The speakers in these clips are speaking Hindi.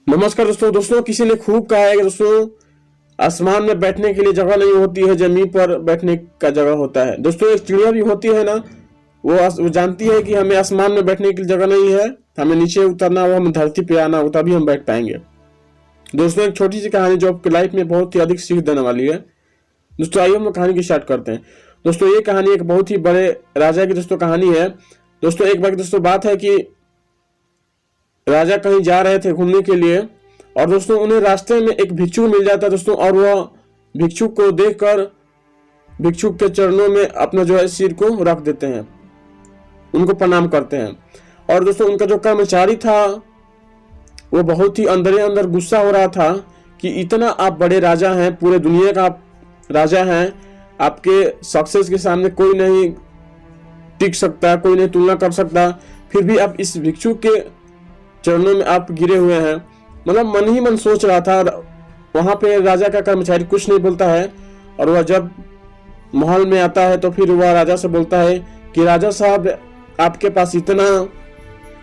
नमस्कार दोस्तों किसी ने खूब कहा है कि दोस्तों आसमान में बैठने के लिए जगह नहीं होती है, जमीन पर बैठने का जगह होता है। दोस्तों एक चिड़िया भी होती है ना, वो जानती है कि हमें आसमान में बैठने के लिए जगह नहीं है, हमें नीचे उतरना हो, हमें धरती पे आना हो, तभी हम बैठ पाएंगे। दोस्तों एक छोटी सी कहानी जो आपकी लाइफ में बहुत ही अधिक सीख देने वाली है। दोस्तों आइए हम कहानी की स्टार्ट करते हैं। दोस्तों ये कहानी एक बहुत ही बड़े राजा की दोस्तों कहानी है। दोस्तों एक बार दोस्तों बात है कि राजा कहीं जा रहे थे घूमने के लिए और दोस्तों उन्हें रास्ते में एक भिक्षुक मिल जाता है दोस्तों, और वह भिक्षुक को देखकर भिक्षुक के चरणों में अपना जो है सिर को रख देते हैं, उनको प्रणाम करते हैं। और दोस्तों उनका जो कर्मचारी था वो बहुत ही अंदर अंदर गुस्सा हो रहा था कि इतना आप बड़े राजा हैं, पूरे दुनिया का आप राजा हैं, आपके सक्सेस के सामने कोई नहीं टिक सकता, कोई नहीं तुलना कर सकता, फिर भी आप इस भिक्षुक के चरणों में आप गिरे हुए हैं। मतलब मन ही मन सोच रहा था। वहां पे राजा का कर्मचारी कुछ नहीं बोलता है और वह जब महल में आता है तो फिर वह राजा से बोलता है कि राजा साहब आपके पास इतना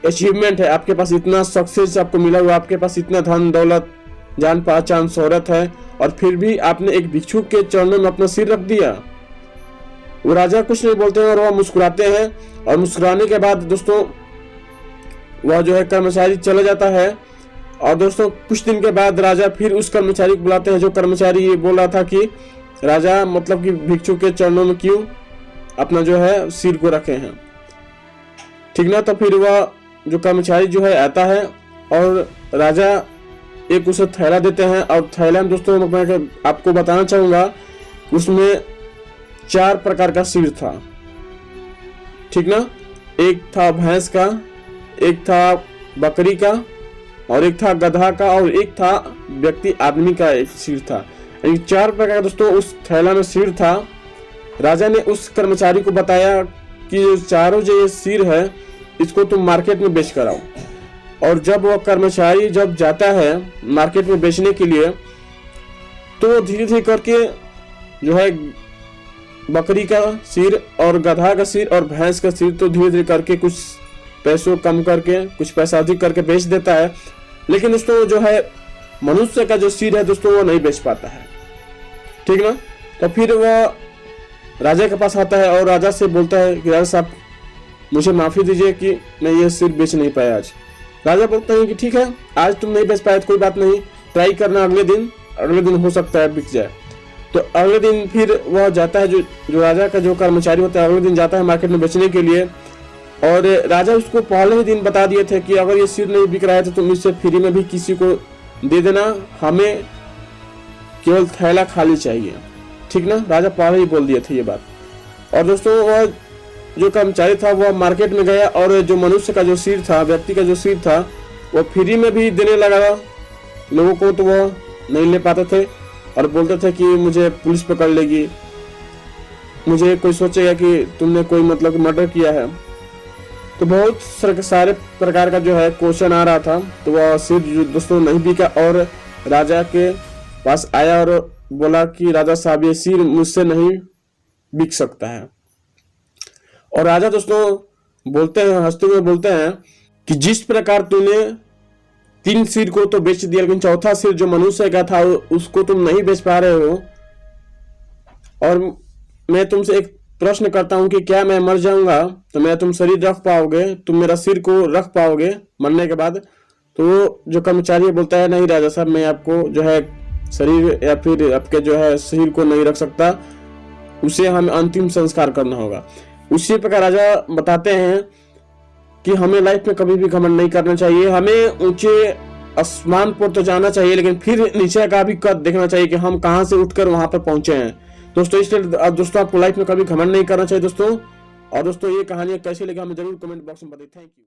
अचीवमेंट है, आपके पास इतना सक्सेस आपको मिला हुआ, आपके पास इतना धन दौलत जान पहचान शोहरत है, और फिर भी आपने एक भिक्षुक के चरणों में अपना सिर रख दिया। वो राजा कुछ नहीं बोलते हैं और वह मुस्कुराते हैं, और मुस्कुराने के बाद दोस्तों वह जो है कर्मचारी चला जाता है। और दोस्तों कुछ दिन के बाद राजा फिर उस कर्मचारी को बुलाते हैं, जो कर्मचारी ये बोल रहा था कि राजा मतलब कि भिक्षुक के चरणों में क्यों अपना जो है सिर को रखे हैं, ठीक ना। तो फिर वह जो कर्मचारी जो है आता है और राजा एक उसे थैला देते हैं, और थैला में दोस्तों मैं आपको बताना चाहूंगा उसमें 4 प्रकार का सिर था, ठीक ना। एक था भैंस का, एक था बकरी का, और एक था गधा का, और एक था व्यक्ति आदमी का एक सिर था। 4 प्रकार का दोस्तों उस थैला में सिर था। राजा ने उस कर्मचारी को बताया कि चारों जो ये सिर है इसको तुम मार्केट में बेच कर आओ। और जब वह कर्मचारी जब जाता है मार्केट में बेचने के लिए, तो धीरे धीरे करके जो है बकरी का सिर और गधा का सिर और भैंस का सिर तो धीरे धीरे करके कुछ पैसों कम करके कुछ पैसा अधिक करके बेच देता है। लेकिन दोस्तों जो है मनुष्य का जो सिर है दोस्तों वो नहीं बेच पाता है, ठीक ना। तो फिर वह राजा के पास आता है और राजा से बोलता है कि राजा साहब मुझे माफी दीजिए कि मैं ये सिर बेच नहीं पाया आज। राजा बोलते हैं कि ठीक है, आज तुम नहीं बेच पाए तो कोई बात नहीं, ट्राई करना अगले दिन हो सकता है बिक जाए। तो अगले दिन फिर वह जाता है, जो राजा का जो कर्मचारी होता है अगले दिन जाता है मार्केट में बेचने के लिए, और राजा उसको पहले ही दिन बता दिए थे कि अगर ये सिर नहीं बिक रहा है तो तुम इसे फ्री में भी किसी को दे देना, हमें केवल थैला खाली चाहिए, ठीक ना। राजा पहले ही बोल दिए थे ये बात। और दोस्तों वह जो कर्मचारी था वह मार्केट में गया और जो मनुष्य का जो सिर था, व्यक्ति का जो सिर था, वो फ्री में भी देने लगा लोगों को, तो वह नहीं ले पाते थे और बोलते थे कि मुझे पुलिस पकड़ लेगी, मुझे कोई सोचेगा कि तुमने कोई मतलब मर्डर किया है। तो बहुत सारे प्रकार का जो है क्वेश्चन आ रहा था। तो वह सिर जो दोस्तों नहीं बिका और राजा के पास आया और बोला कि राजा साहब ये सिर मुझसे नहीं बिक सकता है। और राजा दोस्तों बोलते हैं, हंसते हुए बोलते हैं कि जिस प्रकार तूने 3 सिर को तो बेच दिया, लेकिन चौथा सिर जो मनुष्य का था उसको तुम नहीं बेच पा रहे हो। और मैं तुमसे एक प्रश्न करता हूं कि क्या मैं मर जाऊंगा तो मैं तुम शरीर रख पाओगे, तुम मेरा सिर को रख पाओगे मरने के बाद। तो जो कर्मचारी बोलता है नहीं राजा साहब, मैं आपको जो है शरीर या फिर आपके जो है सिर को नहीं रख सकता, उसे हमें अंतिम संस्कार करना होगा। उसी प्रकार राजा बताते हैं कि हमें लाइफ में कभी भी घमंड नहीं करना चाहिए, हमें ऊंचे आसमान पर तो जाना चाहिए लेकिन फिर नीचे का भी कद देखना चाहिए कि हम कहां से उठकर वहां पर पहुंचे हैं दोस्तों। इसलिए दोस्तों आपको लाइफ में कभी घमंड नहीं करना चाहिए दोस्तों। और दोस्तों ये कहानियां कैसी लगी हमें जरूर कमेंट बॉक्स में बताइए। Thank you.